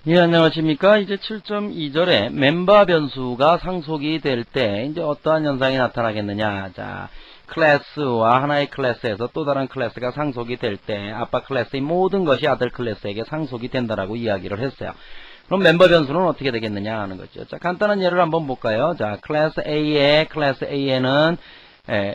예, 안녕하십니까. 이제 7.2절에 멤버 변수가 상속이 될 때 이제 어떠한 현상이 나타나겠느냐. 자, 클래스와 하나의 클래스에서 또 다른 클래스가 상속이 될 때 아빠 클래스의 모든 것이 아들 클래스에게 상속이 된다라고 이야기를 했어요. 그럼 멤버 변수는 어떻게 되겠느냐 하는 거죠. 자, 간단한 예를 한번 볼까요? 자, 클래스 A에는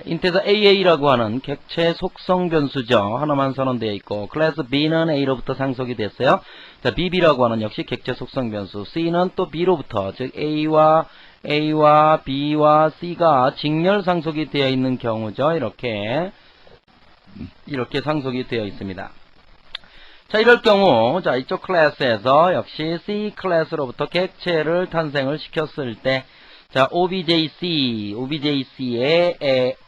인테저 AA라고 하는 객체 속성 변수죠. 하나만 선언되어 있고, 클래스 B는 A로부터 상속이 됐어요. 자, BB라고 하는 역시 객체 속성 변수, C는 또 B로부터, 즉 A와 B와 C가 직렬 상속이 되어 있는 경우죠. 이렇게 상속이 되어 있습니다. 자, 이럴 경우, 자, 이쪽 클래스에서 역시 C 클래스로부터 객체를 탄생을 시켰을 때, 자, OBJC에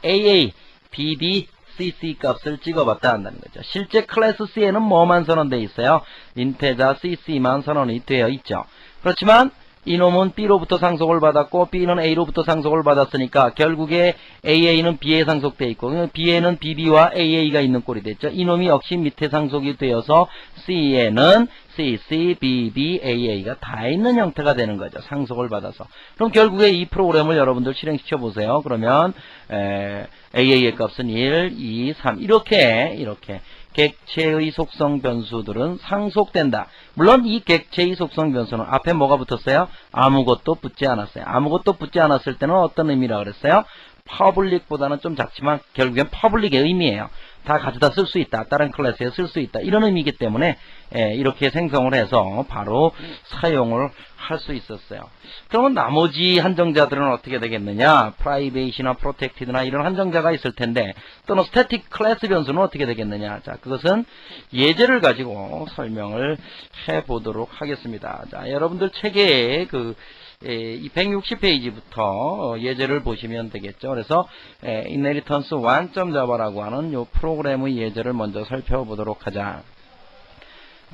AA, BB, CC 값을 찍어봤다 한다는 거죠. 실제 클래스 C에는 뭐만 선언되어 있어요? 인테자 CC만 선언이 되어 있죠. 그렇지만 이놈은 B로부터 상속을 받았고 B는 A로부터 상속을 받았으니까 결국에 AA는 B에 상속되어 있고 B에는 BB와 AA가 있는 꼴이 됐죠. 이놈이 역시 밑에 상속이 되어서 C에는 CC, BB, AA가 다 있는 형태가 되는 거죠. 상속을 받아서. 그럼 결국에 이 프로그램을 여러분들 실행시켜 보세요. 그러면 AA의 값은 1, 2, 3 이렇게 객체의 속성 변수들은 상속된다. 물론 이 객체의 속성 변수는 앞에 뭐가 붙었어요? 아무것도 붙지 않았어요. 아무것도 붙지 않았을 때는 어떤 의미라 그랬어요? 퍼블릭보다는 좀 작지만 결국엔 퍼블릭의 의미예요. 다 가져다 쓸 수 있다. 다른 클래스에 쓸 수 있다. 이런 의미이기 때문에 이렇게 생성을 해서 바로 사용을 할 수 있었어요. 그러면 나머지 한정자들은 어떻게 되겠느냐? 프라이베이시나 프로텍티드나 이런 한정자가 있을 텐데 또는 스태틱 클래스 변수는 어떻게 되겠느냐? 자, 그것은 예제를 가지고 설명을 해보도록 하겠습니다. 자, 여러분들 책에 이 160페이지부터 예제를 보시면 되겠죠. 그래서 Inheritance 1.java라고 하는 이 프로그램의 예제를 먼저 살펴보도록 하자.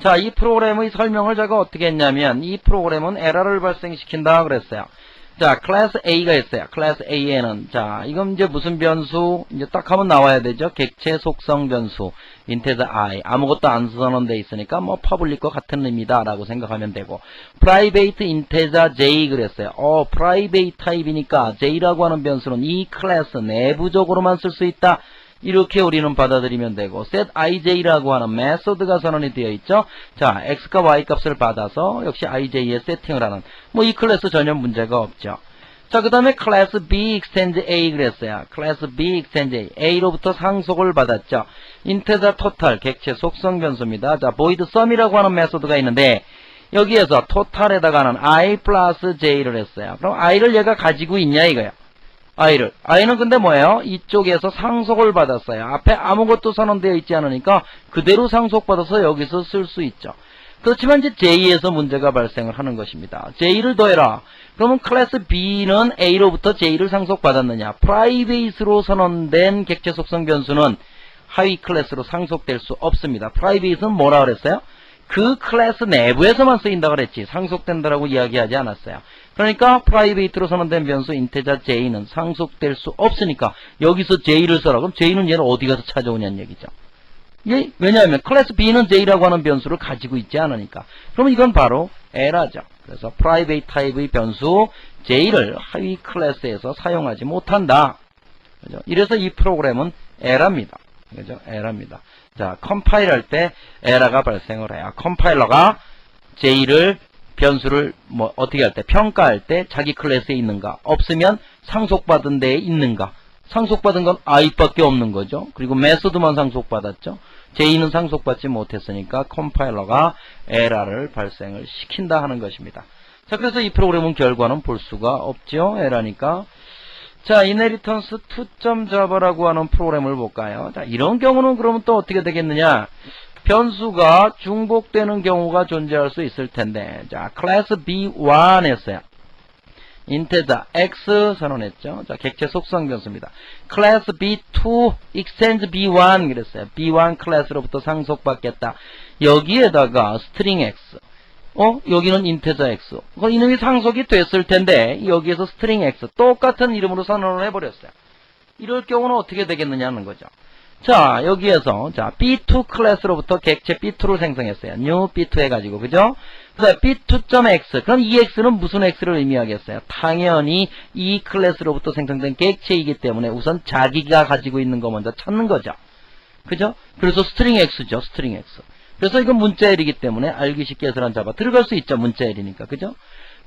자, 이 프로그램의 설명을 제가 어떻게 했냐면 이 프로그램은 에러를 발생시킨다 그랬어요. 자, 클래스 A가 있어요. 클래스 A에는 자, 이건 이제 무슨 변수? 이제 딱 하면 나와야 되죠. 객체 속성 변수, integer I. 아무것도 안 선언돼 있으니까 뭐 퍼블릭과 같은 의미다라고 생각하면 되고, private integer J 그랬어요. private 타입이니까 J라고 하는 변수는 이 클래스 내부적으로만 쓸 수 있다. 이렇게 우리는 받아들이면 되고, set ij라고 하는 메소드가 선언이 되어 있죠. 자, x과 y 값을 받아서 역시 ij에 세팅을 하는 뭐 이 클래스 전혀 문제가 없죠. 자, 그 다음에 클래스 b extend a 그랬어요. 클래스 b extend a, a로부터 상속을 받았죠. integer total 객체 속성 변수입니다. 자, void sum이라고 하는 메소드가 있는데 여기에서 total에다가는 i 플러스 j를 했어요. 그럼 i를 얘가 가지고 있냐 이거야. i는 근데 뭐예요? 이쪽에서 상속을 받았어요. 앞에 아무것도 선언되어 있지 않으니까 그대로 상속받아서 여기서 쓸 수 있죠. 그렇지만 이제 J에서 문제가 발생을 하는 것입니다. J를 더해라. 그러면 클래스 B는 A로부터 J를 상속받았느냐? 프라이베이트로 선언된 객체 속성 변수는 하위 클래스로 상속될 수 없습니다. 프라이베이트는 뭐라 그랬어요? 그 클래스 내부에서만 쓰인다 그랬지 상속된다라고 이야기하지 않았어요. 그러니까 프라이베이트로 선언된 변수 인테자 J는 상속될 수 없으니까 여기서 J를 써라. 그럼 J는 얘를 어디 가서 찾아오냐는 얘기죠. 왜냐하면 클래스 B는 J라고 하는 변수를 가지고 있지 않으니까. 그러면 이건 바로 에러죠. 그래서 프라이베이트 타입의 변수 J를 하위 클래스에서 사용하지 못한다. 그죠? 이래서 이 프로그램은 에러입니다. 그죠? 에러입니다. 자, 컴파일할 때 에러가 발생을 해요. 컴파일러가 J를 변수를 어떻게 할 때 평가할 때 자기 클래스에 있는가 없으면 상속받은 데에 있는가 상속받은 건 i밖에 없는 거죠. 그리고 메소드만 상속받았죠. J는 상속받지 못했으니까 컴파일러가 에러를 발생을 시킨다 하는 것입니다. 자, 그래서 이 프로그램은 결과는 볼 수가 없죠. 에러니까. 자, Inheritance 2.java라고 하는 프로그램을 볼까요? 자, 이런 경우는 그러면 또 어떻게 되겠느냐? 변수가 중복되는 경우가 존재할 수 있을 텐데, 자, 클래스 B1 했어요. integer x 선언했죠. 자, 객체 속성 변수입니다. 클래스 B2 extend B1 그랬어요. B1 클래스로부터 상속받겠다. 여기에다가 string x. 여기는 integer x. 이놈이 상속이 됐을 텐데 여기에서 string x 똑같은 이름으로 선언을 해버렸어요. 이럴 경우는 어떻게 되겠느냐는 거죠. 자, 여기에서, 자, B2 클래스로부터 객체 B2를 생성했어요. new B2 해가지고, 그죠? 그래서 B2.x. 그럼 이 x는 무슨 x를 의미하겠어요? 당연히 이 클래스로부터 생성된 객체이기 때문에 우선 자기가 가지고 있는 거 먼저 찾는 거죠. 그죠? 그래서 스트링 x죠, 스트링 x. 그래서 이건 문자L이기 때문에 알기 쉽게 해서란 잡아 들어갈 수 있죠, 문자L이니까. 그죠?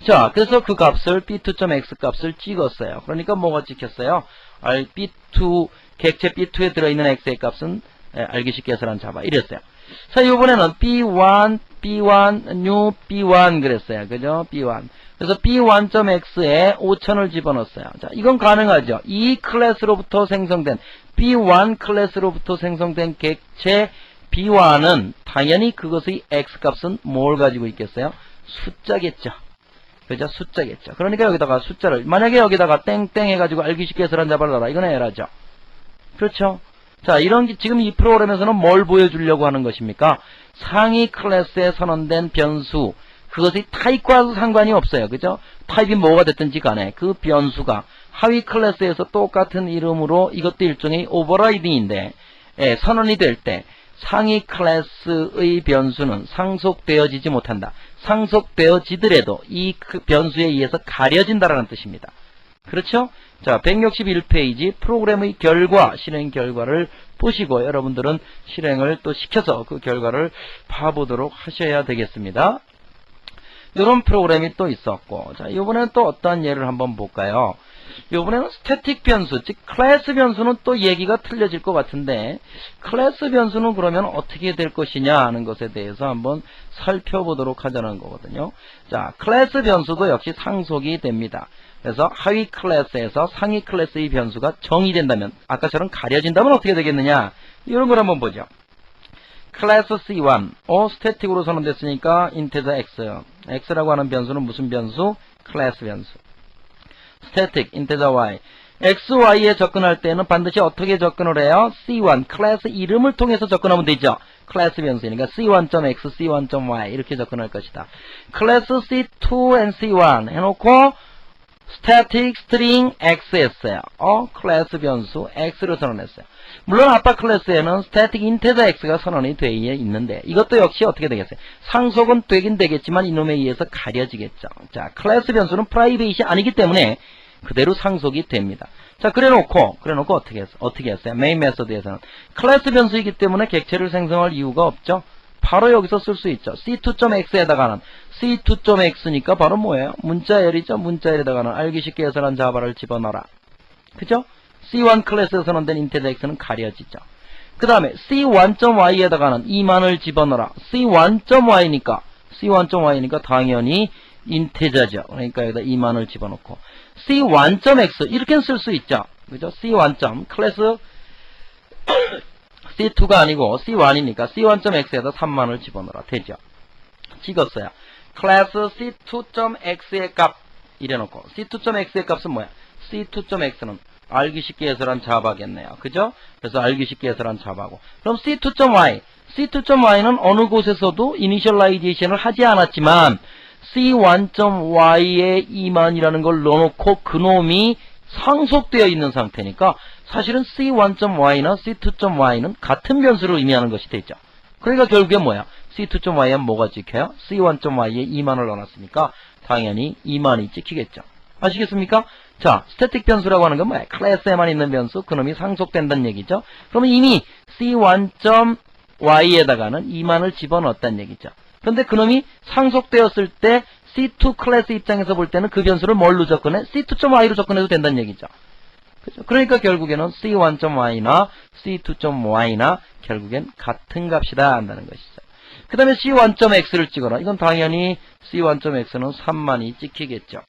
자, 그래서 그 값을 B2.x 값을 찍었어요. 그러니까 뭐가 찍혔어요? B2, 객체 B2에 들어있는 x의 값은 알기 쉽게 해서란 잡아. 이랬어요. 자, 이번에는 B1, new B1 그랬어요. 그죠? B1. 그래서 B1.x에 5000을 집어넣었어요. 자, 이건 가능하죠. 이 클래스로부터 생성된, B1 클래스로부터 생성된 객체 B1은 당연히 그것의 x값은 뭘 가지고 있겠어요? 숫자겠죠. 그죠? 숫자겠죠. 그러니까 여기다가 숫자를, 만약에 여기다가 땡땡 해가지고 알기 쉽게 해서란 잡아를 넣어라. 이건 에러죠. 그렇죠? 자, 지금 이 프로그램에서는 뭘 보여주려고 하는 것입니까? 상위 클래스에 선언된 변수, 그것이 타입과 상관이 없어요. 그죠? 타입이 뭐가 됐든지 간에 그 변수가 하위 클래스에서 똑같은 이름으로 이것도 일종의 오버라이딩인데, 선언이 될 때 상위 클래스의 변수는 상속되어지지 못한다. 상속되어지더라도 이 변수에 의해서 가려진다라는 뜻입니다. 그렇죠? 자, 161페이지 프로그램의 결과, 실행 결과를 보시고 여러분들은 실행을 또 시켜서 그 결과를 봐보도록 하셔야 되겠습니다. 이런 프로그램이 또 있었고, 자, 이번에는 또 어떠한 예를 한번 볼까요? 이번에는 스태틱 변수, 즉 클래스 변수는 또 얘기가 틀려질 것 같은데, 클래스 변수는 그러면 어떻게 될 것이냐 하는 것에 대해서 한번 살펴보도록 하자는 거거든요. 자, 클래스 변수도 역시 상속이 됩니다. 그래서 하위 클래스에서 상위 클래스의 변수가 정의된다면, 아까처럼 가려진다면 어떻게 되겠느냐, 이런 걸 한번 보죠. 클래스 C1, 스태틱으로 선언됐으니까 인테저 X, X라고 하는 변수는 무슨 변수? 클래스 변수. 스태틱, 인테저 Y. X, Y에 접근할 때는 반드시 어떻게 접근을 해요? C1, 클래스 이름을 통해서 접근하면 되죠. 클래스 변수니까 C1.X, C1.Y 이렇게 접근할 것이다. 클래스 C2 and C1 해놓고 static string x 했어요. 클래스 변수 x를 선언했어요. 물론 아빠 클래스에는 static integer x가 선언이 되어 있는데 이것도 역시 어떻게 되겠어요? 상속은 되긴 되겠지만 이놈에 의해서 가려지겠죠. 자, 클래스 변수는 프라이빗이 아니기 때문에 그대로 상속이 됩니다. 자, 그래놓고 어떻게 했어요? 메인 메소드에서는 클래스 변수이기 때문에 객체를 생성할 이유가 없죠. 바로 여기서 쓸 수 있죠. C2.x에다가는 C2.x니까 바로 뭐예요? 문자L이죠. 문자L에다가는 알기 쉽게 해설한 자바를 집어넣어라. 그죠? C1 클래스에 선언된 인테저 x는 가려지죠. 그 다음에 C1.y에다가는 2만을 집어넣어라. C1.y니까 당연히 인테저죠. 그러니까 여기다 2만을 집어넣고 C1.x 이렇게 쓸 수 있죠. 그죠? C1. 클래스 C2가 아니고 C1이니까 C1.x에다 3만을 집어넣어라. 되죠. 찍었어요. 클래스 C2.x의 값 이래놓고 C2.x의 값은 뭐야? C2.x는 알기 쉽게 해설한 자바겠네요. 그죠? 그래서 알기 쉽게 해설한 자바고. 그럼 C2.y. C2.y는 어느 곳에서도 이니셜라이제이션을 하지 않았지만 C1.y에 2만이라는 걸 넣어놓고 그놈이 상속되어 있는 상태니까 사실은 C1.y나 C2.y는 같은 변수를 의미하는 것이 되죠. 그러니까 결국에 뭐야? C2.y에 뭐가 찍혀요? C1.y에 2만을 넣어놨으니까 당연히 2만이 찍히겠죠. 아시겠습니까? 자, 스태틱 변수라고 하는 건 뭐야? 클래스에만 있는 변수, 그놈이 상속된다는 얘기죠. 그러면 이미 C1.y에다가는 2만을 집어넣었다는 얘기죠. 그런데 그놈이 상속되었을 때 C2 클래스 입장에서 볼 때는 그 변수를 뭘로 접근해? C2.y로 접근해도 된다는 얘기죠. 그죠? 그러니까 결국에는 C1.y나 C2.y나 결국엔 같은 값이다 한다는 것이죠. 그 다음에 C1.x를 찍어라. 이건 당연히 C1.x는 3만이 찍히겠죠.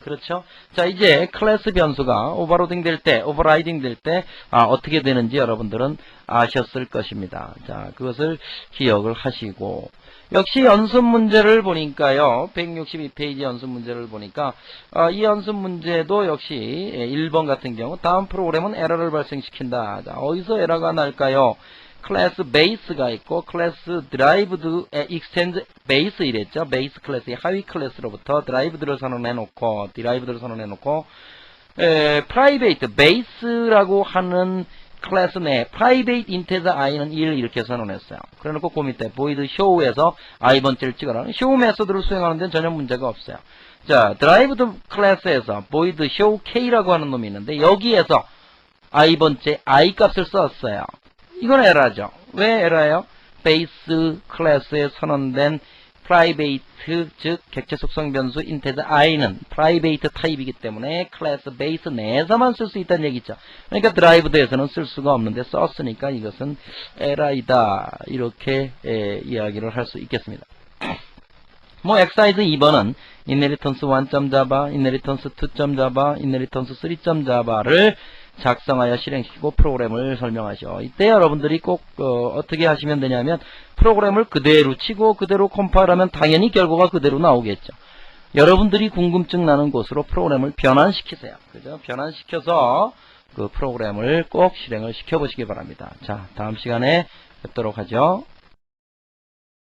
그렇죠? 자, 이제 클래스 변수가 오버라이딩 될 때, 어떻게 되는지 여러분들은 아셨을 것입니다. 자, 그것을 기억을 하시고. 역시 연습 문제를 보니까요, 162페이지 연습 문제를 보니까, 이 연습 문제도 역시 1번 같은 경우, 다음 프로그램은 에러를 발생시킨다. 자, 어디서 에러가 날까요? 클래스 베이스가 있고 클래스 드라이브드 익스텐드 베이스 이랬죠. 베이스 클래스의 하위 클래스로부터 드라이브드를 선언해 놓고 프라이베이트 베이스라고 하는 클래스 내 private integer i는 1 이렇게 선언했어요. 그래놓고 그 밑에 void show에서 i번째를 찍어라. show 메소드를 수행하는 데는 전혀 문제가 없어요. 자, derived 클래스에서 void show k라고 하는 놈이 있는데 여기에서 i번째 i 값을 썼어요. 이건 에러죠. 왜 에러예요? 베이스 클래스에 선언된 private, 즉 객체 속성 변수 integer i는 private 타입이기 때문에 클래스 베이스 내에서만 쓸 수 있다는 얘기죠. 그러니까 드라이브드에서는 쓸 수가 없는데 썼으니까 이것은 에러이다. 이렇게 이야기를 할 수 있겠습니다. 뭐 엑사이즈 2번은 inheritance 1.java, inheritance 2.java, inheritance 3.java를 작성하여 실행시키고 프로그램을 설명하셔. 이때 여러분들이 꼭 어떻게 하시면 되냐면 프로그램을 그대로 치고 그대로 컴파일하면 당연히 결과가 그대로 나오겠죠. 여러분들이 궁금증 나는 곳으로 프로그램을 변환시키세요. 그죠? 변환시켜서 그 프로그램을 꼭 실행을 시켜보시기 바랍니다. 자, 다음 시간에 뵙도록 하죠.